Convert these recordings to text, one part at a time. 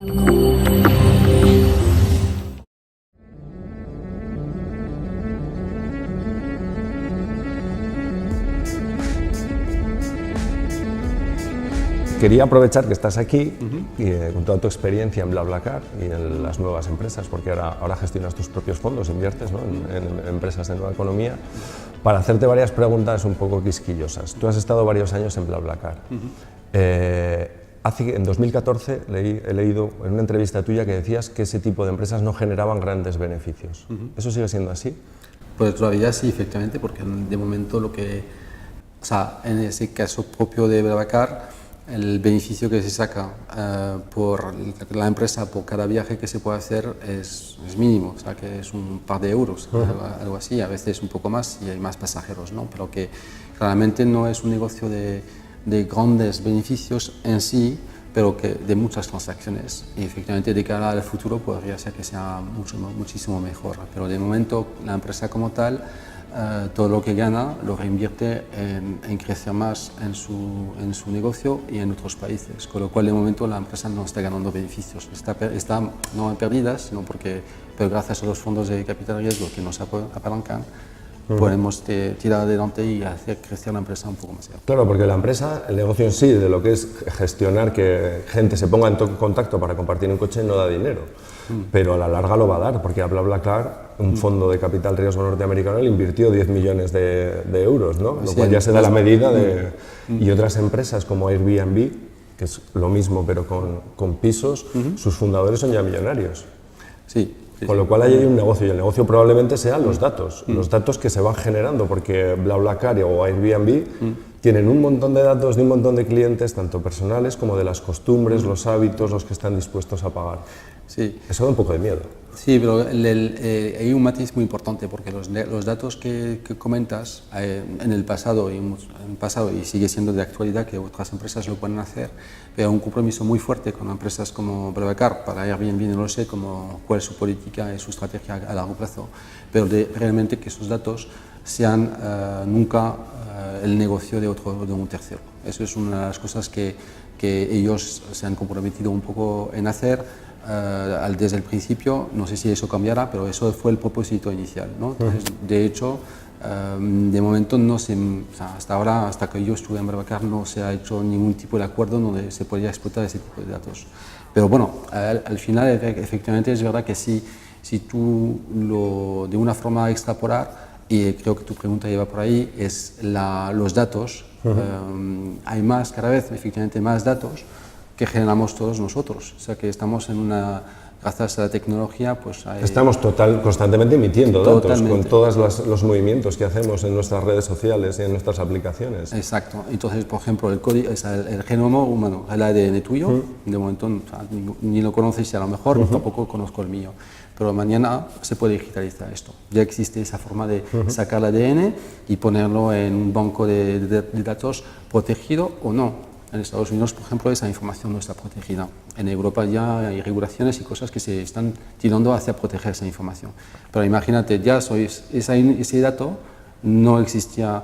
Quería aprovechar que estás aquí y, con toda tu experiencia en BlaBlaCar y en las nuevas empresas, porque ahora gestionas tus propios fondos, inviertes, ¿no? en empresas de nueva economía, para hacerte varias preguntas un poco quisquillosas. Tú has estado varios años en BlaBlaCar. En 2014 he leído en una entrevista tuya que decías que ese tipo de empresas no generaban grandes beneficios. ¿Eso sigue siendo así? Pues todavía sí, efectivamente, porque de momento en ese caso propio de BlaBlaCar, el beneficio que se saca por la empresa por cada viaje que se puede hacer es mínimo, o sea, que es un par de euros, algo así, a veces un poco más si hay más pasajeros, ¿no? Pero que claramente no es un negocio de grandes beneficios en sí, pero que de muchas transacciones. Y efectivamente de cara al futuro podría ser que sea muchísimo mejor, pero de momento la empresa como tal, todo lo que gana lo reinvierte en crecer más en su negocio y en otros países, con lo cual de momento la empresa no está ganando beneficios, está no en pérdidas, pero gracias a los fondos de capital riesgo que nos apalancan, podemos tirar adelante y hacer crecer la empresa un poco más. Claro, porque la empresa, el negocio en sí, de lo que es gestionar que gente se ponga en contacto para compartir un coche, no da dinero. Pero a la larga lo va a dar, porque a BlaBlaCar, un fondo de capital riesgo norteamericano, le invirtió 10 millones de euros, ¿no? Lo cual ya se da la medida de... Y otras empresas como Airbnb, que es lo mismo pero con pisos, sus fundadores son ya millonarios. Sí. Con lo cual ahí hay un negocio, y el negocio probablemente sean los datos que se van generando, porque BlaBlaCar o Airbnb tienen un montón de datos de un montón de clientes, tanto personales como de las costumbres, los hábitos, los que están dispuestos a pagar. Sí. Eso da un poco de miedo. Sí, pero hay un matiz muy importante, porque los datos que comentas en el pasado y sigue siendo de actualidad, que otras empresas lo pueden hacer, pero hay un compromiso muy fuerte con empresas como BlaBlaCar. Para Airbnb no lo sé cuál es su política y su estrategia a largo plazo, pero realmente que esos datos sean nunca el negocio de un tercero. Eso es una de las cosas que ellos se han comprometido un poco en hacer. Desde el principio, no sé si eso cambiará, pero eso fue el propósito inicial, ¿no? Entonces, de hecho, de momento hasta ahora, hasta que yo estuve en BlaBlaCar, no se ha hecho ningún tipo de acuerdo donde se podía explotar ese tipo de datos. Pero bueno, al final efectivamente es verdad que si tú de una forma extrapolar, y creo que tu pregunta lleva por ahí, es los datos, hay cada vez efectivamente más datos que generamos todos nosotros, o sea que estamos gracias a la tecnología, pues estamos constantemente emitiendo datos con todos los movimientos que hacemos en nuestras redes sociales y en nuestras aplicaciones. Exacto, entonces por ejemplo el genoma humano, el ADN tuyo, de momento ni lo conoces y a lo mejor tampoco conozco el mío, pero mañana se puede digitalizar esto, ya existe esa forma de sacar el ADN y ponerlo en un banco de datos protegido o no. En Estados Unidos, por ejemplo, esa información no está protegida. En Europa ya hay regulaciones y cosas que se están tirando hacia proteger esa información. Pero imagínate, ese dato no existía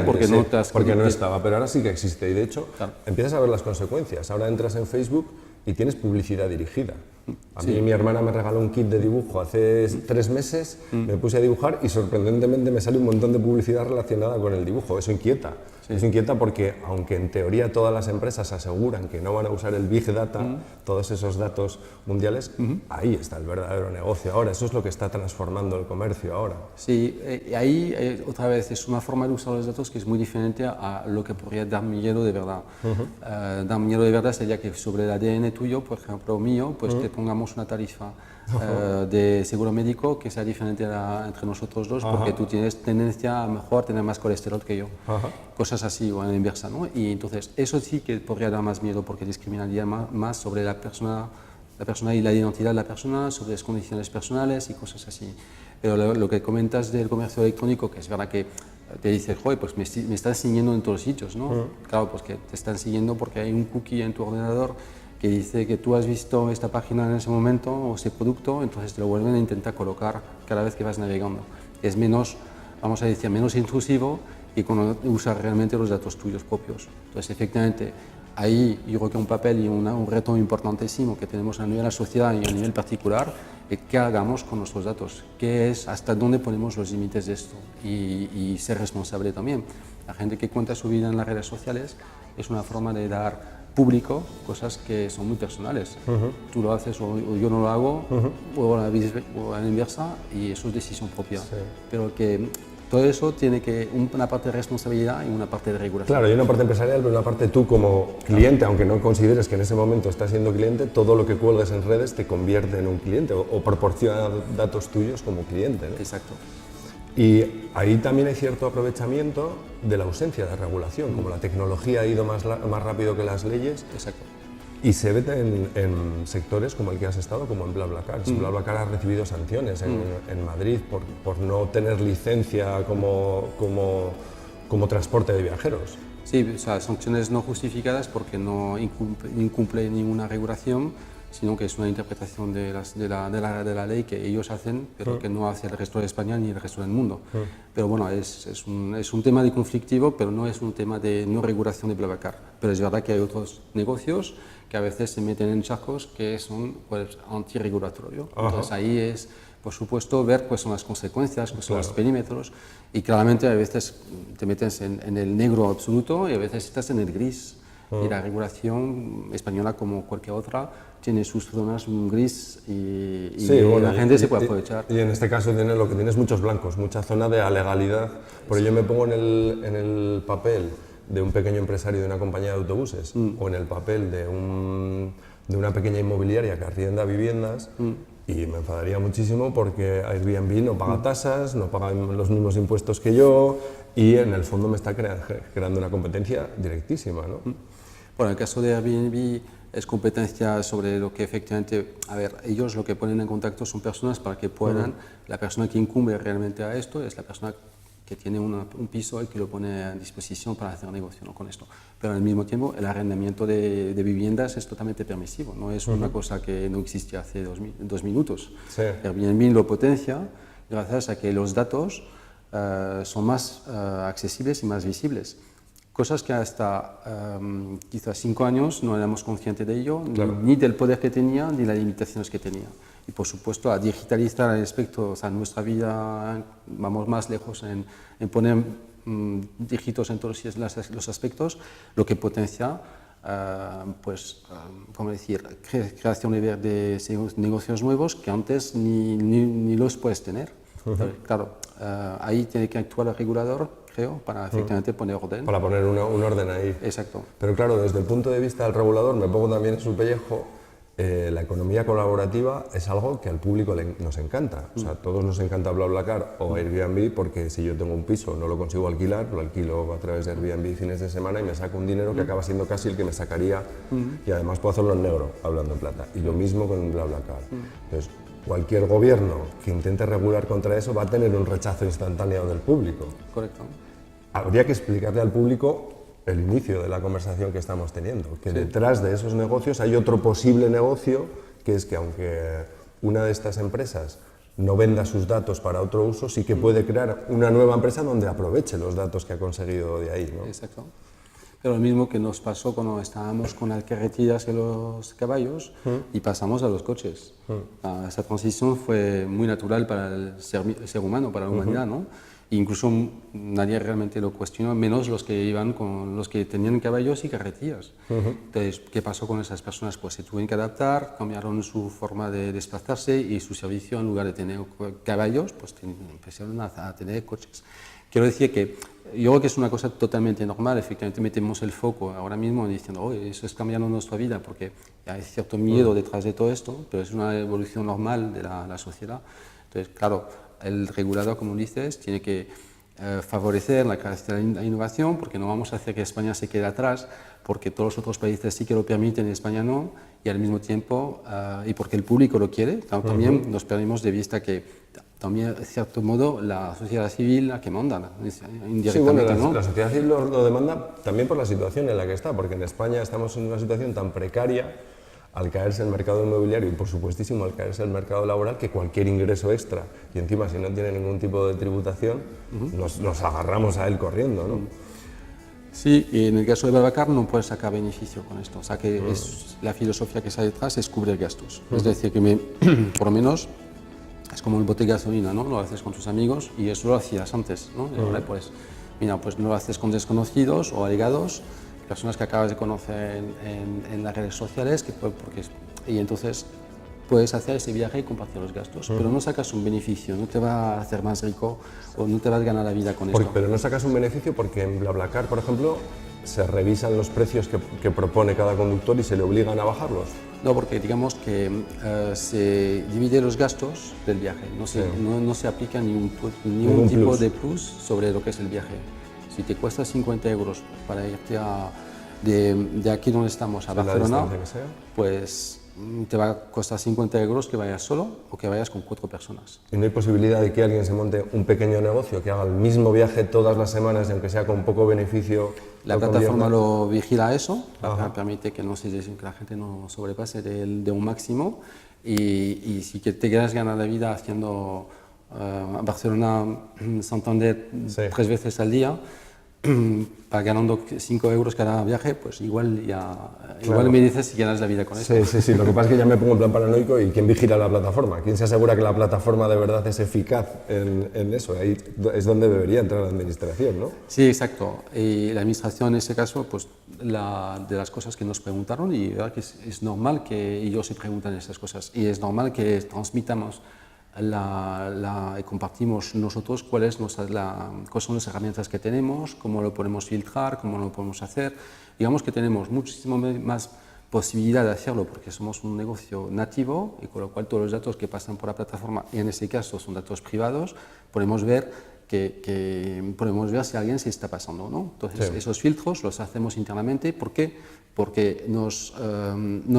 porque no estaba, pero ahora sí que existe. Y de hecho, empiezas a ver las consecuencias. Ahora entras en Facebook y tienes publicidad dirigida. A mí mi hermana me regaló un kit de dibujo hace 3 meses, me puse a dibujar y sorprendentemente me sale un montón de publicidad relacionada con el dibujo. Eso inquieta. Eso inquieta porque, aunque en teoría todas las empresas aseguran que no van a usar el Big Data, todos esos datos mundiales, ahí está el verdadero negocio ahora. Eso es lo que está transformando el comercio ahora. Sí, ahí otra vez es una forma de usar los datos que es muy diferente a lo que podría dar miedo de verdad. Dar miedo de verdad sería que sobre el ADN tuyo, por ejemplo mío, pues que pongamos una tarifa de seguro médico que sea diferente entre nosotros dos, porque tú tienes tendencia a mejor tener más colesterol que yo. Cosas así o en la inversa, ¿no? Y entonces eso sí que podría dar más miedo, porque discriminaría más sobre la persona y la identidad de la persona, sobre las condiciones personales y cosas así. Pero lo que comentas del comercio electrónico, que es verdad que te dice, joder, pues me están siguiendo en todos los sitios, ¿no? Claro, pues que te están siguiendo porque hay un cookie en tu ordenador que dice que tú has visto esta página en ese momento o ese producto, entonces te lo vuelven a intentar colocar cada vez que vas navegando. Es menos, vamos a decir, menos intrusivo y cuando usas realmente los datos tuyos propios. Entonces, efectivamente, ahí yo creo que un papel y un reto importantísimo que tenemos a nivel de la sociedad y a nivel particular es qué hagamos con nuestros datos, qué es, hasta dónde ponemos los límites de esto y ser responsable también. La gente que cuenta su vida en las redes sociales es una forma de dar público cosas que son muy personales. Tú lo haces o yo no lo hago, o a la inversa, y eso es decisión propia. Sí. Pero que todo eso tiene que una parte de responsabilidad y una parte de regulación. Claro, hay una parte empresarial, pero una parte tú como cliente, aunque no consideres que en ese momento estás siendo cliente, todo lo que cuelgues en redes te convierte en un cliente o proporciona datos tuyos como cliente, ¿no? Exacto. Y ahí también hay cierto aprovechamiento de la ausencia de regulación, como la tecnología ha ido más rápido que las leyes. Exacto. Y se ve en sectores como el que has estado, como en BlaBlaCar. BlaBlaCar ha recibido sanciones en Madrid por no tener licencia como transporte de viajeros. Sí, o sea, sanciones no justificadas porque no incumple ninguna regulación, sino que es una interpretación de la ley que ellos hacen, pero que no hace el resto de España ni el resto del mundo. Pero bueno, es un tema de conflictivo, pero no es un tema de no regulación de BlaBlaCar. Pero es verdad que hay otros negocios que a veces se meten en charcos que son pues, antirregulatorios. Entonces ahí es, por supuesto, ver cuáles son las consecuencias, cuáles son los perímetros, y claramente a veces te metes en el negro absoluto y a veces estás en el gris. Y la regulación española, como cualquier otra, tiene sus zonas gris y sí, bueno, la gente se puede aprovechar. Y en este caso lo que tienes muchos blancos, mucha zona de alegalidad. Por ello me pongo en el papel de un pequeño empresario de una compañía de autobuses o en el papel de una pequeña inmobiliaria que arrienda viviendas y me enfadaría muchísimo porque Airbnb no paga tasas, no paga los mismos impuestos que yo y en el fondo me está creando una competencia directísima, ¿no? Bueno, en el caso de Airbnb es competencia sobre lo que efectivamente, a ver, ellos lo que ponen en contacto son personas para que puedan, la persona que incumbe realmente a esto es la persona que tiene un piso y que lo pone a disposición para hacer negocio, ¿no? Con esto. Pero al mismo tiempo el arrendamiento de viviendas es totalmente permisivo, no es una cosa que no existía hace dos minutos. Sí. Airbnb lo potencia gracias a que los datos son más accesibles y más visibles. Cosas que hasta quizás 5 años no éramos conscientes de ello, claro, ni del poder que tenía, ni las limitaciones que tenía. Y por supuesto, a digitalizar el aspecto, o sea, nuestra vida, vamos más lejos en poner dígitos en todos los aspectos, lo que potencia, ¿cómo decir?, creación de negocios nuevos que antes ni los puedes tener. Claro, ahí tiene que actuar el regulador, creo, para efectivamente poner orden. Para poner un orden ahí. Exacto. Pero claro, desde el punto de vista del regulador, me pongo también en su pellejo, la economía colaborativa es algo que al público nos encanta. O sea, a todos nos encanta BlaBlaCar o Airbnb porque si yo tengo un piso, no lo consigo alquilar, lo alquilo a través de Airbnb fines de semana y me saco un dinero que acaba siendo casi el que me sacaría y además puedo hacerlo en negro, hablando en plata. Y lo mismo con BlaBlaCar. Entonces, cualquier gobierno que intente regular contra eso va a tener un rechazo instantáneo del público. Correcto. Habría que explicarle al público el inicio de la conversación que estamos teniendo, que detrás de esos negocios hay otro posible negocio, que es que aunque una de estas empresas no venda sus datos para otro uso, sí que puede crear una nueva empresa donde aproveche los datos que ha conseguido de ahí, ¿no? Exacto. Pero lo mismo que nos pasó cuando estábamos con las carretillas y los caballos y pasamos a los coches. Esa transición fue muy natural para el ser humano, para la humanidad, ¿no? Incluso nadie realmente lo cuestionó, menos los que iban con los que tenían caballos y carretillas. Entonces, ¿qué pasó con esas personas? Pues se tuvieron que adaptar, cambiaron su forma de desplazarse y su servicio, en lugar de tener caballos, pues empezaron a tener coches. Quiero decir que yo creo que es una cosa totalmente normal, efectivamente metemos el foco ahora mismo diciendo, oh, eso es cambiando nuestra vida, porque hay cierto miedo detrás de todo esto, pero es una evolución normal de la sociedad. Entonces, claro, el regulador, como dices, tiene que favorecer la creación de la innovación, porque no vamos a hacer que España se quede atrás, porque todos los otros países sí que lo permiten y España no, y al mismo tiempo, y porque el público lo quiere, también nos perdimos de vista que también, de cierto modo, la sociedad civil la que manda, indirectamente. Sí, bueno, ¿no? La sociedad civil lo demanda también por la situación en la que está, porque en España estamos en una situación tan precaria al caerse el mercado inmobiliario y, por supuestísimo, al caerse el mercado laboral, que cualquier ingreso extra, y encima si no tiene ningún tipo de tributación, nos agarramos a él corriendo, ¿no? Sí, y en el caso de BlaBlaCar no puedes sacar beneficio con esto. O sea, que es, la filosofía que está detrás es cubrir gastos. Es decir, que por lo menos es como el bote de gasolina, ¿no? Lo haces con tus amigos y eso lo hacías antes, ¿no? Y ahora pues, mira, pues no lo haces con desconocidos o allegados, personas que acabas de conocer en las redes sociales, y entonces puedes hacer ese viaje y compartir los gastos, pero no sacas un beneficio, no te va a hacer más rico o no te vas a ganar la vida con esto. Pero no sacas un beneficio porque en BlaBlaCar, por ejemplo, se revisan los precios que propone cada conductor y se le obligan a bajarlos. No, porque digamos que se divide los gastos del viaje, no se aplica ningún tipo de plus sobre lo que es el viaje. Si te cuesta 50 euros para irte de aquí donde estamos a Barcelona, pues te va a costar 50 euros que vayas solo o que vayas con 4 personas. ¿Y no hay posibilidad de que alguien se monte un pequeño negocio, que haga el mismo viaje todas las semanas, y aunque sea con poco beneficio? La plataforma lo vigila eso, permite que la gente no sobrepase de un máximo y si te quieres ganar la vida haciendo Barcelona-Santander 3 veces al día, ganando 5 euros cada viaje, pues igual me dices si ganas la vida con eso. Sí, lo que pasa es que ya me pongo en plan paranoico y ¿quién vigila la plataforma? ¿Quién se asegura que la plataforma de verdad es eficaz en eso? Ahí es donde debería entrar la administración, ¿no? Sí, exacto. Y la administración en ese caso, pues de las cosas que nos preguntaron, y verdad que es normal que ellos se preguntan esas cosas y es normal que transmitamos y compartimos nosotros cuáles son las herramientas que tenemos, cómo lo podemos filtrar, cómo lo podemos hacer. Digamos que tenemos muchísimo más posibilidad de hacerlo porque somos un negocio nativo y con lo cual todos los datos que pasan por la plataforma, y en este caso son datos privados, podemos ver si alguien se está pasando o no. Entonces esos filtros los hacemos internamente. ¿Por qué? Porque no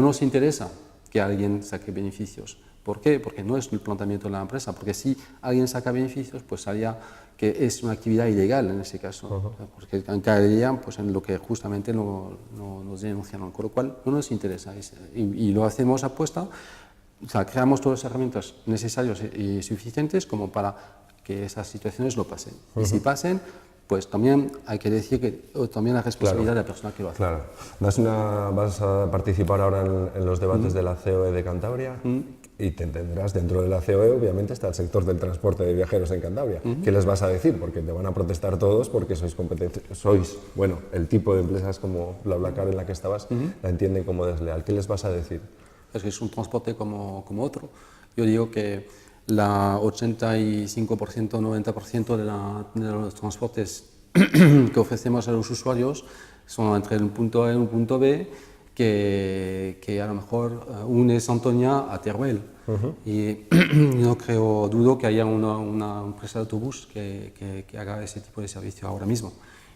nos interesa que alguien saque beneficios. ¿Por qué? Porque no es el planteamiento de la empresa, porque si alguien saca beneficios, pues sabía que es una actividad ilegal en ese caso, porque caería pues, en lo que justamente nos denunciaron, con lo cual no nos interesa y lo hacemos apuesta, o sea, creamos todas las herramientas necesarias y suficientes como para que esas situaciones no pasen. Y si pasen, pues también hay que decir que también la responsabilidad de la persona que lo hace. Claro. ¿Vas a participar ahora en los debates de la COE de Cantabria? Y te entenderás, dentro de la COE obviamente está el sector del transporte de viajeros en Cantabria. ¿Qué les vas a decir? Porque te van a protestar todos porque bueno, el tipo de empresas como BlaBlaCar en la que estabas la entienden como desleal. ¿Qué les vas a decir? Es que es un transporte como otro. Yo digo que la 85%, 90% de los transportes que ofrecemos a los usuarios son entre un punto A y un punto B, que a lo mejor une Santoña a Teruel. Y dudo que haya una empresa de autobús que haga ese tipo de servicio ahora mismo.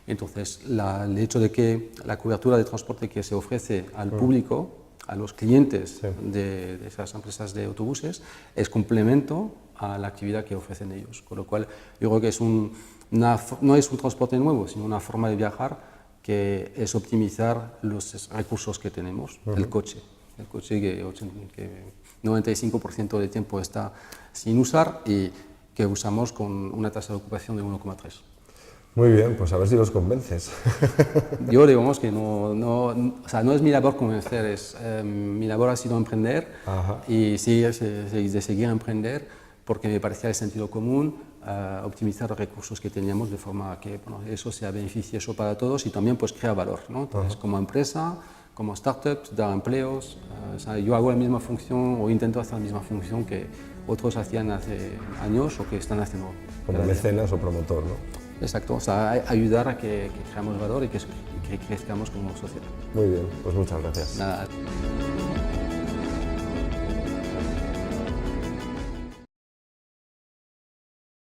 Entonces, el hecho de que la cobertura de transporte que se ofrece al público, a los clientes de esas empresas de autobuses, es complemento a la actividad que ofrecen ellos. Con lo cual, yo creo que no es un transporte nuevo, sino una forma de viajar que es optimizar los recursos que tenemos. El coche que 95% del tiempo está sin usar y que usamos con una tasa de ocupación de 1,3. Muy bien, pues a ver si los convences. Yo digamos que no es mi labor convencer, mi labor ha sido emprender y de seguir a emprender porque me parecía de sentido común optimizar los recursos que teníamos de forma que eso sea beneficioso para todos y también pues crea valor, ¿no? Entonces, como empresa, como startups, da empleos, yo hago la misma función o intento hacer la misma función que otros hacían hace años o que están haciendo. Como mecenas o promotor, ¿no? Exacto, o sea, ayudar a que creamos valor y que crezcamos como sociedad. Muy bien, pues muchas gracias. Nada.